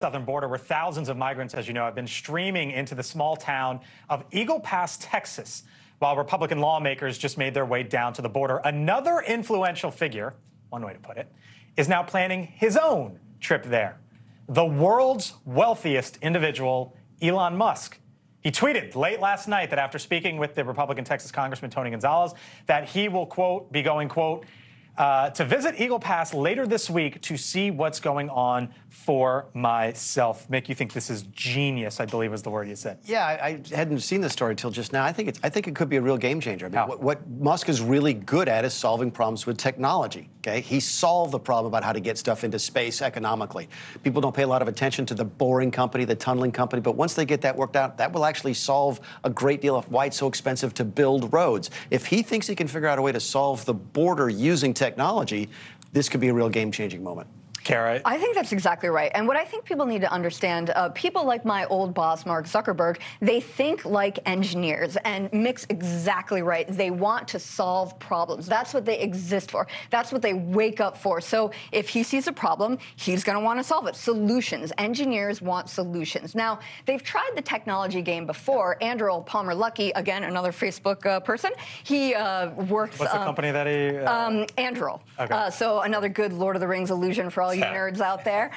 southern border where thousands of migrants, as you know, have been streaming into the small town of Eagle Pass, Texas, while Republican lawmakers just made their way down to the border. Another influential figure, one way to put it, is now planning his own trip there. The world's wealthiest individual, Elon Musk. He tweeted late last night that after speaking with the Republican Texas Congressman Tony Gonzalez, that he will, quote, be going, quote, to visit Eagle Pass later this week to see what's going on for myself. Mick, you think this is genius, I believe was the word you said. Yeah, I hadn't seen the story till just now. I think it could be a real game changer. I mean, what Musk is really good at is solving problems with technology. Okay, he solved the problem about how to get stuff into space economically. People don't pay a lot of attention to the boring company, the tunneling company, but once they get that worked out, that will actually solve a great deal of why it's so expensive to build roads. If he thinks he can figure out a way to solve the border using technology, this could be a real game-changing moment. Kara? I think that's exactly right. And what I think people need to understand, people like my old boss, Mark Zuckerberg, they think like engineers. And Mick's exactly right. They want to solve problems. That's what they exist for. That's what they wake up for. So if he sees a problem, he's going to want to solve it. Solutions. Engineers want solutions. Now, they've tried the technology game before. Andrew Palmer Luckey, again, another Facebook person, he works... What's the company that he... Andrew. Okay. So another good Lord of the Rings illusion for all you nerds out there.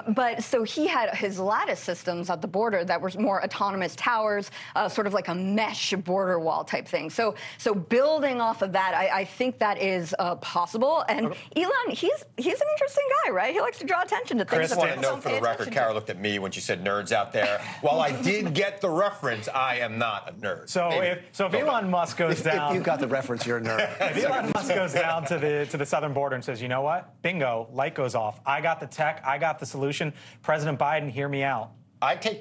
But so he had his lattice systems at the border that were more autonomous towers, sort of like a mesh border wall type thing. So building off of that, I think that is possible. And Elon, he's an interesting guy, right? He likes to draw attention to things. Chris, I want to note for the record, Kara looked at me when she said nerds out there. While I did get the reference, I am not a nerd. So if Elon Musk goes down... If you got the reference, you're a nerd. If Elon Musk goes down to the southern border and says, you know what? Bingo, light goes off. I got the tech. I got the solution. President Biden, hear me out. I take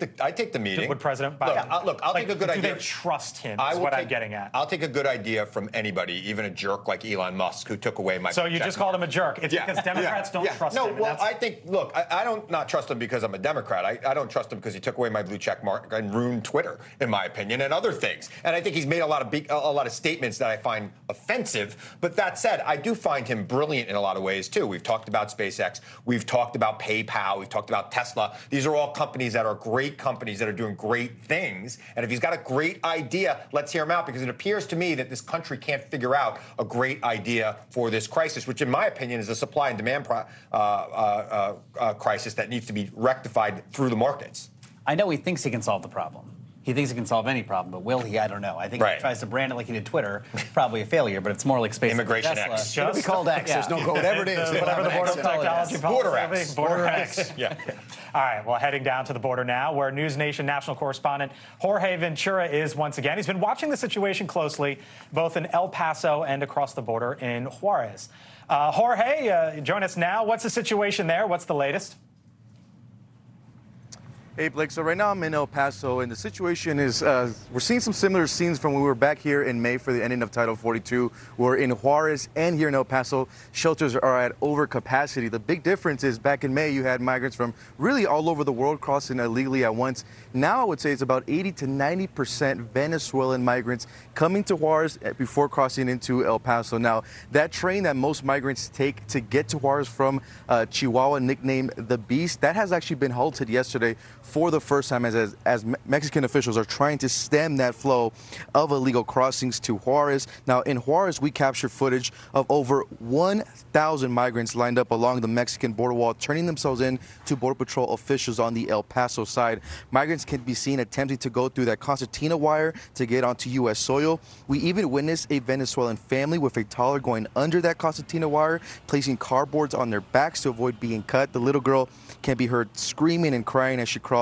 the meeting. Would President Biden... Look, I'll take a good idea. Do they trust him is what I'm getting at. I'll take a good idea from anybody, even a jerk like Elon Musk, who took away my... So you just called him a jerk. It's because Democrats don't trust him. No, well, I think, look, I don't not trust him because I'm a Democrat. I don't trust him because he took away my blue check mark and ruined Twitter, in my opinion, and other things. And I think he's made a lot of statements that I find offensive. But that said, I do find him brilliant in a lot of ways, too. We've talked about SpaceX. We've talked about PayPal. We've talked about Tesla. These are all companies that are great companies that are doing great things. And if he's got a great idea, let's hear him out, because it appears to me that this country can't figure out a great idea for this crisis, which in my opinion is a supply and demand crisis that needs to be rectified through the markets. I know he thinks he can solve the problem. He thinks he can solve any problem, but will he? I don't know. I think if he tries to brand it like he did Twitter, probably a failure, but it's more like space. Immigration X. It'll be called X. There's no code. Whatever it is. Whatever the border technology Border X. Border X. Yeah. All right, well, heading down to the border now, where NewsNation national correspondent Jorge Ventura is once again. He's been watching the situation closely, both in El Paso and across the border in Juarez. Jorge, join us now. What's the situation there? What's the latest? Hey, Blake. So right now I'm in El Paso, and the situation is we're seeing some similar scenes from when we were back here in May for the ending of Title 42. We're in Juarez and here in El Paso. Shelters are at overcapacity. The big difference is back in May, you had migrants from really all over the world crossing illegally at once. Now I would say it's about 80 to 90% Venezuelan migrants coming to Juarez before crossing into El Paso. Now, that train that most migrants take to get to Juarez from Chihuahua, nicknamed the Beast, that has actually been halted yesterday for the first time as Mexican officials are trying to stem that flow of illegal crossings to Juarez. Now, in Juarez, we captured footage of over 1,000 migrants lined up along the Mexican border wall, turning themselves in to Border Patrol officials on the El Paso side. Migrants can be seen attempting to go through that concertina wire to get onto U.S. soil. We even witnessed a Venezuelan family with a toddler going under that concertina wire, placing cardboards on their backs to avoid being cut. The little girl can be heard screaming and crying as she crawled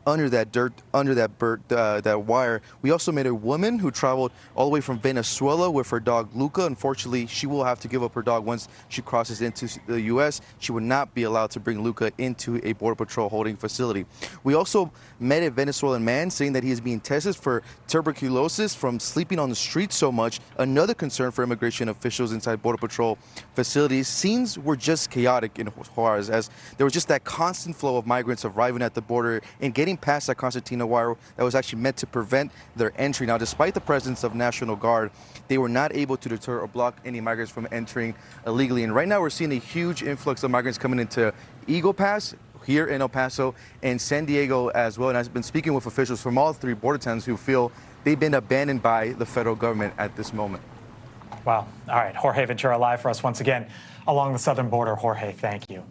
under that dirt, under that wire. We also met a woman who traveled all the way from Venezuela with her dog Luca. Unfortunately, she will have to give up her dog once she crosses into the U.S. She would not be allowed to bring Luca into a Border Patrol holding facility. We also met a Venezuelan man saying that he is being tested for tuberculosis from sleeping on the street so much. Another concern for immigration officials inside Border Patrol facilities. Scenes were just chaotic in Juarez, as there was just that constant flow of migrants arriving at the border and getting past that concertina wire that was actually meant to prevent their entry. Now, despite the presence of National Guard, they were not able to deter or block any migrants from entering illegally. And right now we're seeing a huge influx of migrants coming into Eagle Pass. here in El Paso and San Diego as well. And I've been speaking with officials from all three border towns who feel they've been abandoned by the federal government at this moment. Wow. All right. Jorge Ventura live for us once again along the southern border. Jorge, thank you.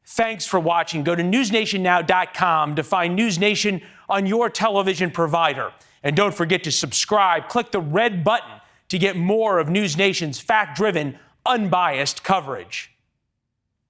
Thanks for watching. Go to newsnationnow.com to find News Nation on your television provider. And don't forget to subscribe. Click the red button to get more of News Nation's fact-driven, unbiased coverage.